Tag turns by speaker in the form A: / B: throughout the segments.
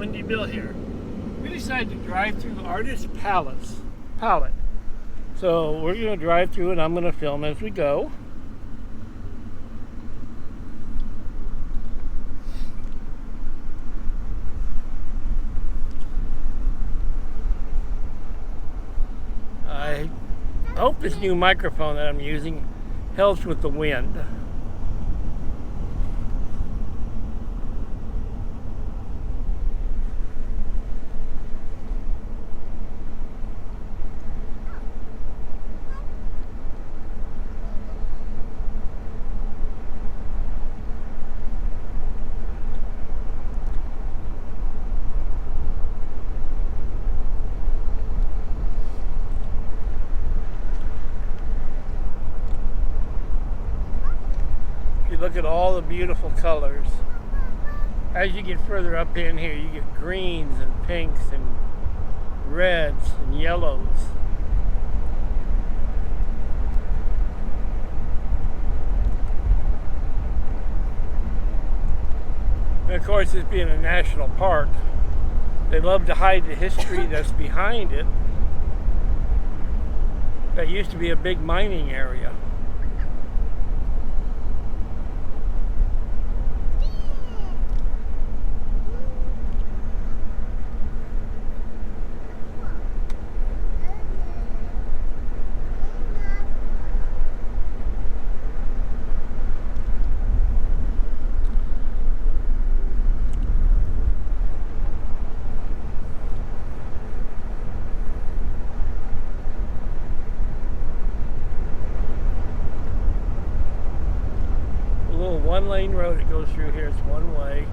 A: Windy Bill here. We decided to drive through Artist Pallet. So we're going to drive through and I'm going to film as we go. I hope this new microphone that I'm using helps with the wind. Look at all the beautiful colors. As you get further up in here, you get greens and pinks and reds and yellows. And of course, this being a national park, they love to hide the history that's behind it. That used to be a big mining area. One-lane road that goes through here. It's one way.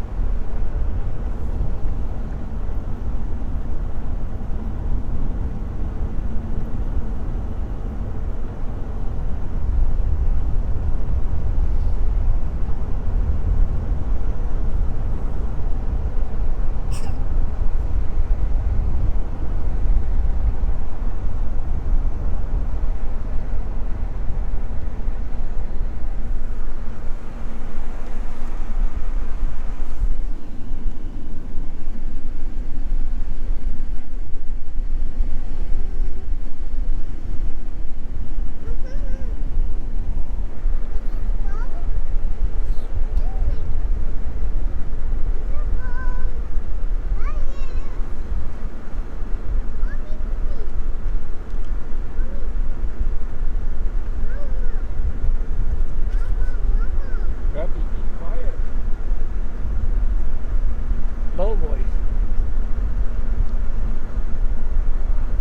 A: Low voice.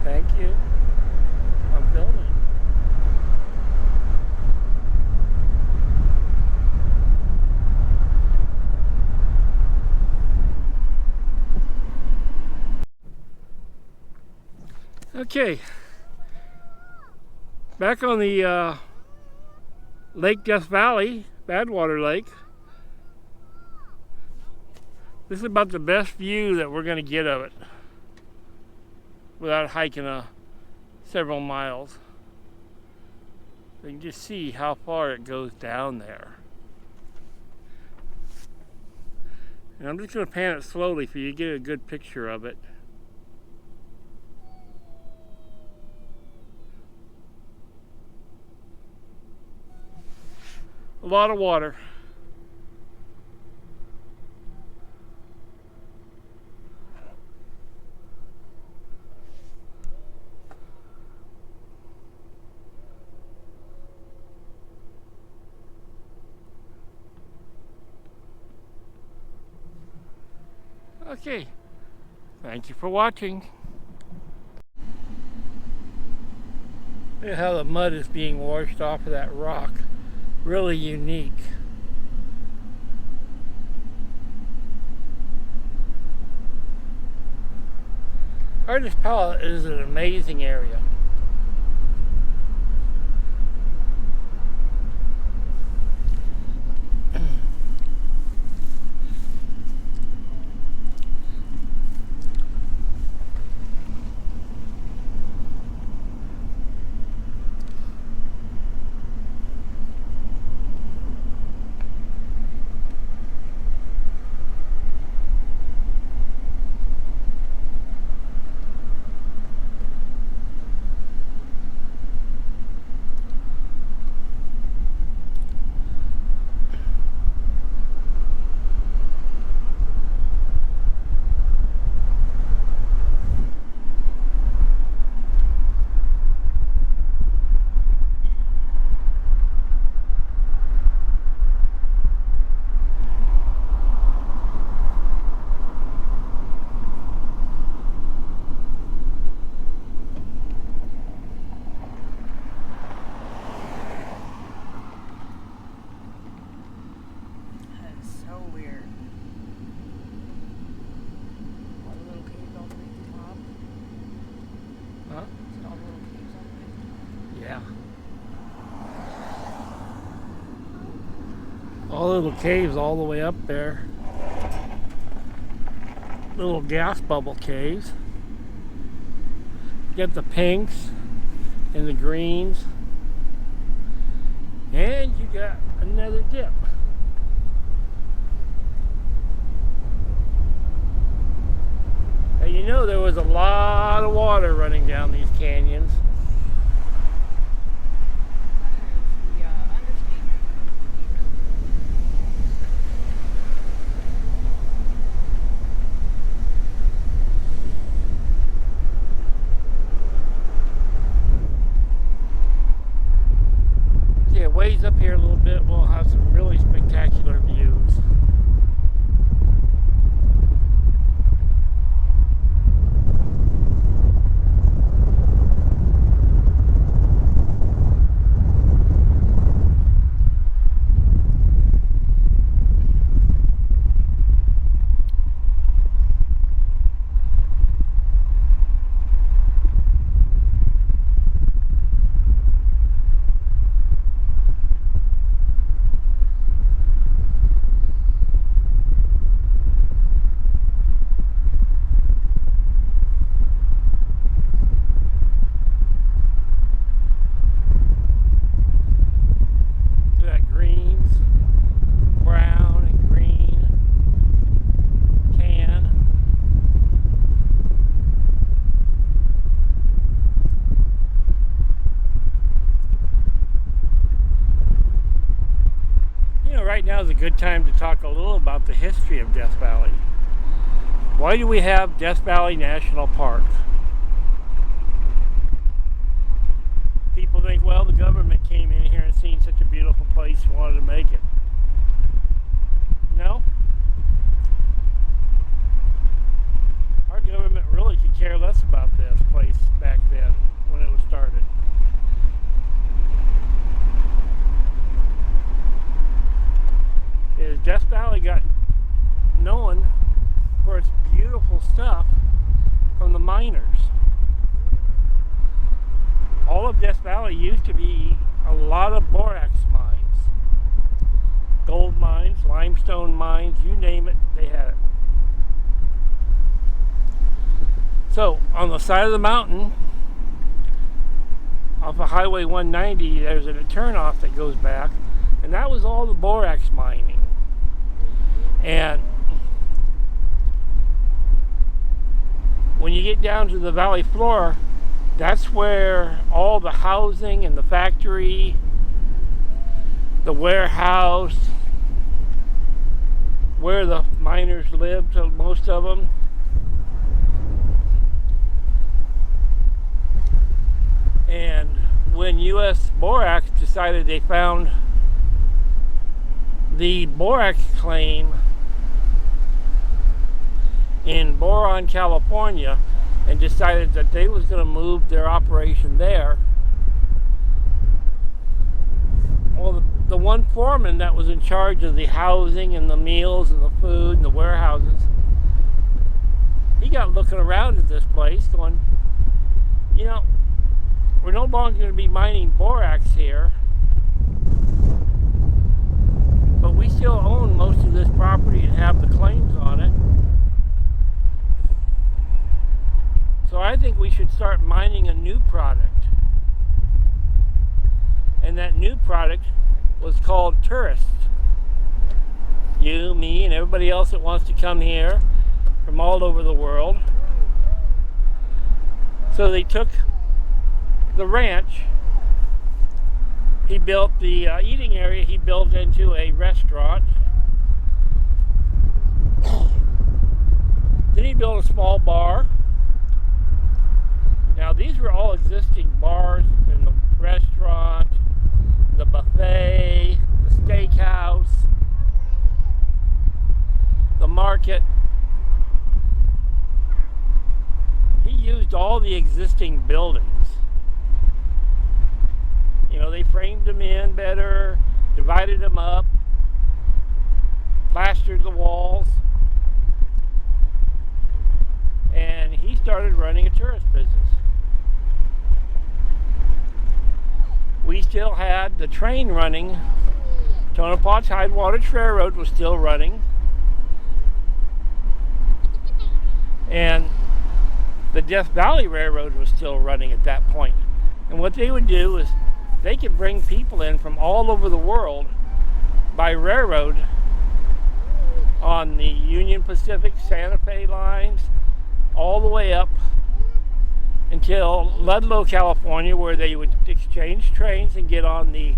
A: Thank you. I'm filming. Okay. Back on the Lake Death Valley, Badwater Lake. This is about the best view that we're going to get of it without hiking several miles. You can just see how far it goes down there. And I'm just going to pan it slowly for you to get a good picture of it. A lot of water. Okay, thank you for watching. Look at how the mud is being washed off of that rock. Really unique. Artist Pallet is an amazing area. little caves all the way up there. Little gas bubble caves. You got the pinks and the greens. And you got another dip. Now you know there was a lot of water running down these canyons. Ways up here a little bit, we'll have some really spectacular views. Right now is a good time to talk a little about the history of Death Valley. Why do we have Death Valley National Park? People think, well, the government came in here and seen such a beautiful place and wanted to make it. No. Our government really could care less about this place back then when it was started. Is Death Valley got known for its beautiful stuff from the miners. All of Death Valley used to be a lot of borax mines. Gold mines, limestone mines, you name it, they had it. So, on the side of the mountain, off of Highway 190, there's a turnoff that goes back, and that was all the borax mining. And when you get down to the valley floor, that's where all the housing and the factory, the warehouse, where the miners lived, most of them. And when U.S. Borax decided they found the borax claim in Boron, California, and decided that they was going to move their operation there. Well, the one foreman that was in charge of the housing and the meals and the food and the warehouses, he got looking around at this place going, you know, we're no longer going to be mining borax here, but we still own most of this property and have the claims on it. So I think we should start mining a new product. And that new product was called tourists. You, me, and everybody else that wants to come here from all over the world. So they took the ranch. He built the eating area, he built into a restaurant. Then he built a small bar. Now these were all existing bars in the restaurant, the buffet, the steakhouse, the market. He used all the existing buildings. You know, they framed them in better, divided them up, plastered the walls, and he started running a tourist business. We still had the train running Tonopah Tidewater Railroad was still running. And the Death Valley Railroad was still running at that point. And what they would do is they could bring people in from all over the world by railroad on the Union Pacific, Santa Fe lines, all the way up until Ludlow, California, where they would exchange trains and get on the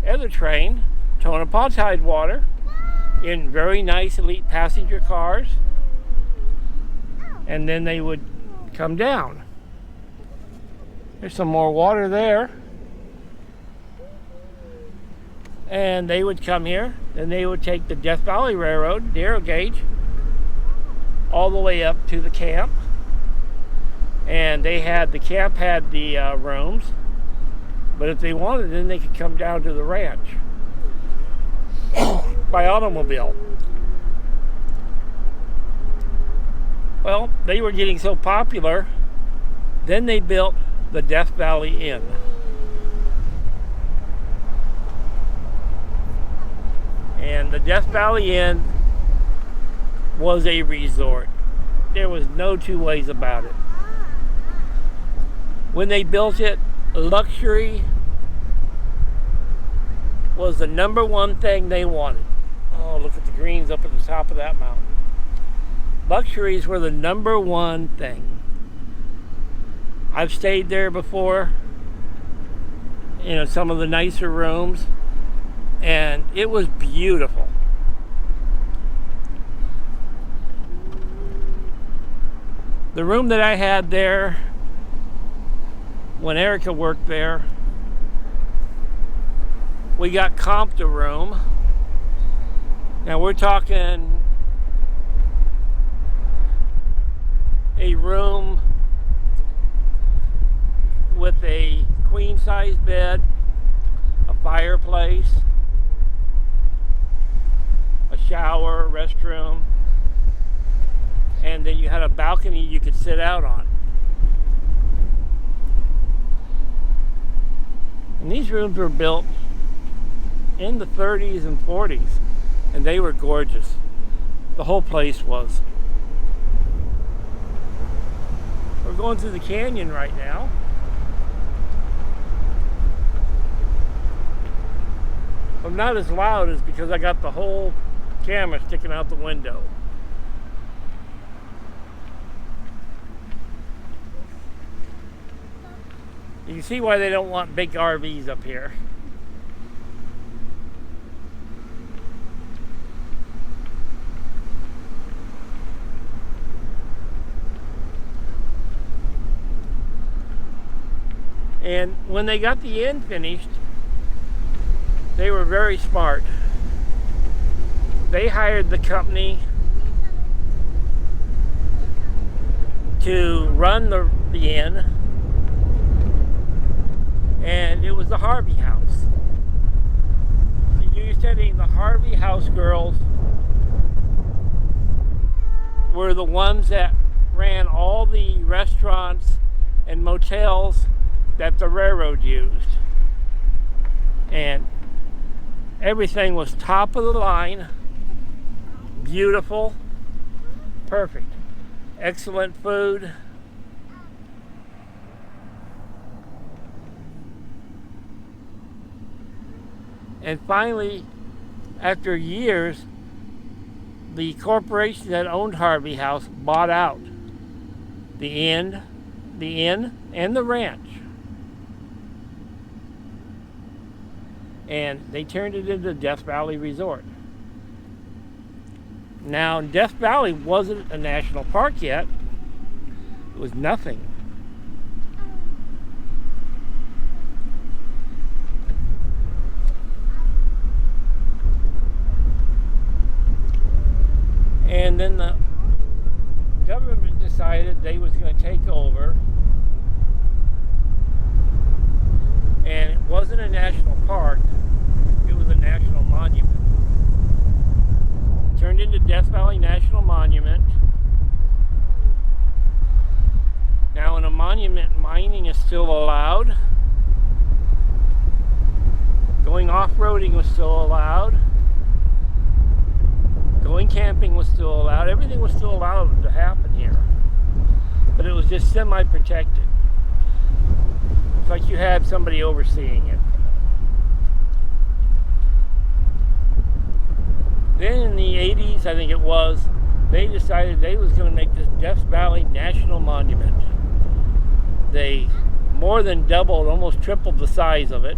A: other train, Tonopah Tidewater, in very nice elite passenger cars, and then they would come down. There's some more water there. And they would come here, then they would take the Death Valley Railroad, narrow gauge, all the way up to the camp. And the camp had the rooms, but if they wanted, then they could come down to the ranch by automobile. Well, they were getting so popular, then they built the Death Valley Inn. And the Death Valley Inn was a resort. There was no two ways about it. When they built it, luxury was the number one thing they wanted. Oh, look at the greens up at the top of that mountain. Luxuries were the number one thing. I've stayed there before, some of the nicer rooms, and it was beautiful. The room that I had there when Erica worked there, we got comped a room. Now we're talking a room with a queen size bed, a fireplace, a shower, restroom, and then you had a balcony you could sit out on. And these rooms were built in the 30s and 40s, and they were gorgeous. The whole place was. We're going through the canyon right now. I'm not as loud as because I got the whole camera sticking out the window. You can see why they don't want big RVs up here. And when they got the inn finished, they were very smart. They hired the company to run the inn, and it was the Harvey House. You're saying the Harvey House girls were the ones that ran all the restaurants and motels that the railroad used. And everything was top of the line, beautiful, perfect, excellent food. And finally, after years, the corporation that owned Harvey House bought out the inn and the ranch. And they turned it into Death Valley Resort. Now, Death Valley wasn't a national park yet. It was nothing. And then the government decided they was going to take over. And it wasn't a national park, it was a national monument. It turned into Death Valley National Monument. Now in a monument, mining is still allowed. Going off-roading was still allowed. Going camping was still allowed. Everything was still allowed to happen here. But it was just semi-protected. It's like you had somebody overseeing it. Then in the 80s, I think it was, they decided they was going to make this Death Valley National Monument. They more than doubled, almost tripled the size of it,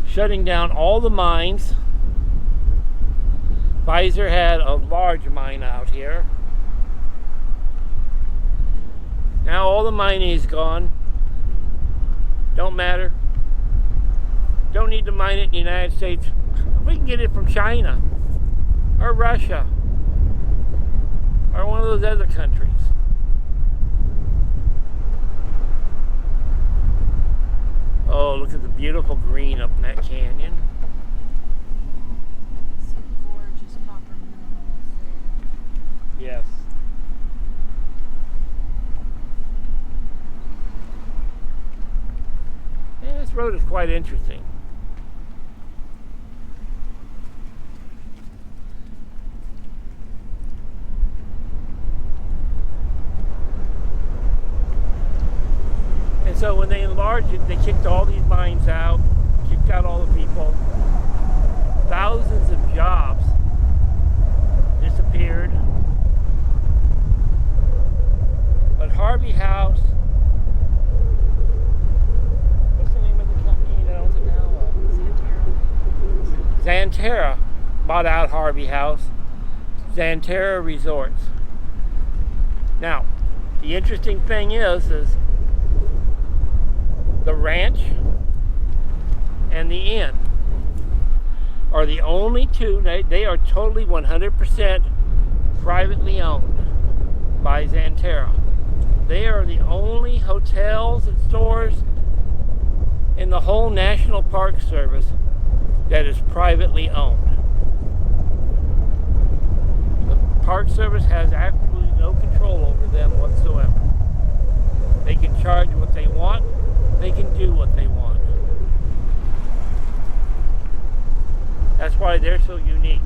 A: shutting down all the mines. Pfizer had a large mine out here. Now all the mining is gone. Don't matter. Don't need to mine it in the United States. We can get it from China or Russia or one of those other countries. Oh, look at the beautiful green up in that canyon.
B: Some gorgeous copper minerals there.
A: Yes. Yeah, this road is quite interesting. And so when they enlarged it, they kicked all these mines out, kicked out all the people. Thousands of jobs disappeared. But Harvey House, what's the name of the company that owns it now? Xanterra bought out Harvey House, Xanterra Resorts. Now, the interesting thing is the ranch and the inn are the only two. They are totally 100% privately owned by Xanterra. They are the only hotels and stores in the whole National Park Service that is privately owned. The Park Service has absolutely no control over them whatsoever. They can charge what they want. They can do what they want. That's why they're so unique.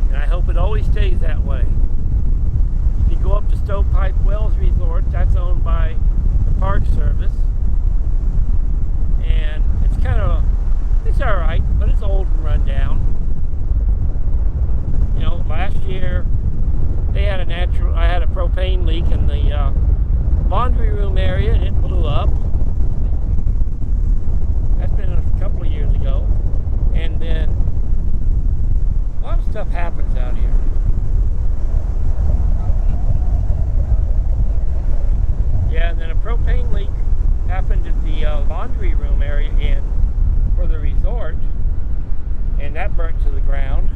A: And I hope it always stays that way. If you go up to Stovepipe Wells Resort, that's owned by the Park Service. And it's alright, but it's old and run down. You know, last year they had I had a propane leak in the laundry room area, and it blew up. That's been a couple of years ago. And then a lot of stuff happens out here. Yeah, and then a propane leak happened at the laundry room area for the resort, and that burnt to the ground.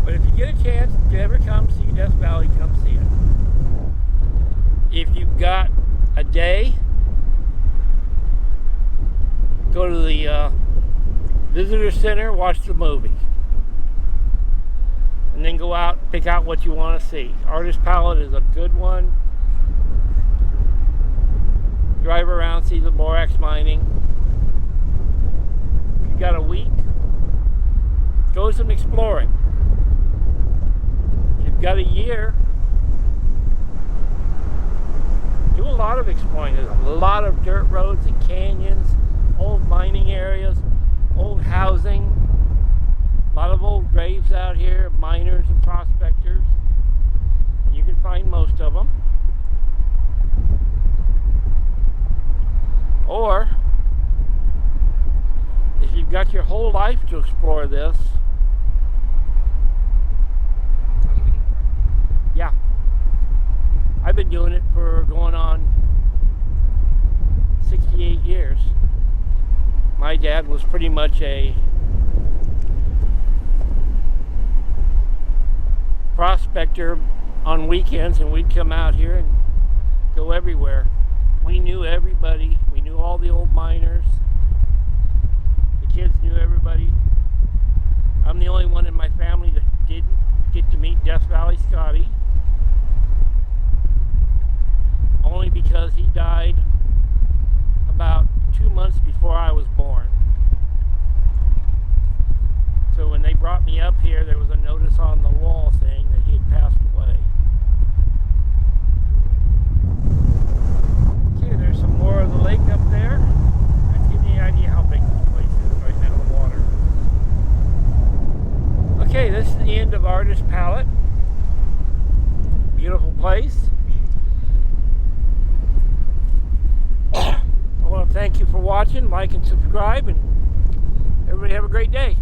A: But if you get a chance to ever come see Death Valley, come see it. If you've got a day, go to the visitor center, watch the movie. And then go out, pick out what you want to see. Artist Pallet is a good one. Drive around, see the borax mining. If you've got a week, go some exploring. If you've got a year, do a lot of exploring. There's a lot of dirt roads and canyons, old mining areas, old housing. A lot of old graves out here, miners and prospectors. And you can find most of them. Or, if you've got your whole life to explore this, yeah. I've been doing it for going on 68 years. My dad was pretty much a prospector on weekends, and we'd come out here and go everywhere. We knew everybody. We knew all the old miners. The kids knew everybody. I'm the only one in my family that didn't. get to meet Death Valley Scotty, only because he died about 2 months before I was born. So when they brought me up here, there was a notice on the wall saying that he had passed away. Okay, there's some more of the lake up there. That gives me an idea how big this place is right now, the water. Okay, this is the end of Artist Pallet. Beautiful place. I want to thank you for watching, like and subscribe, and everybody have a great day.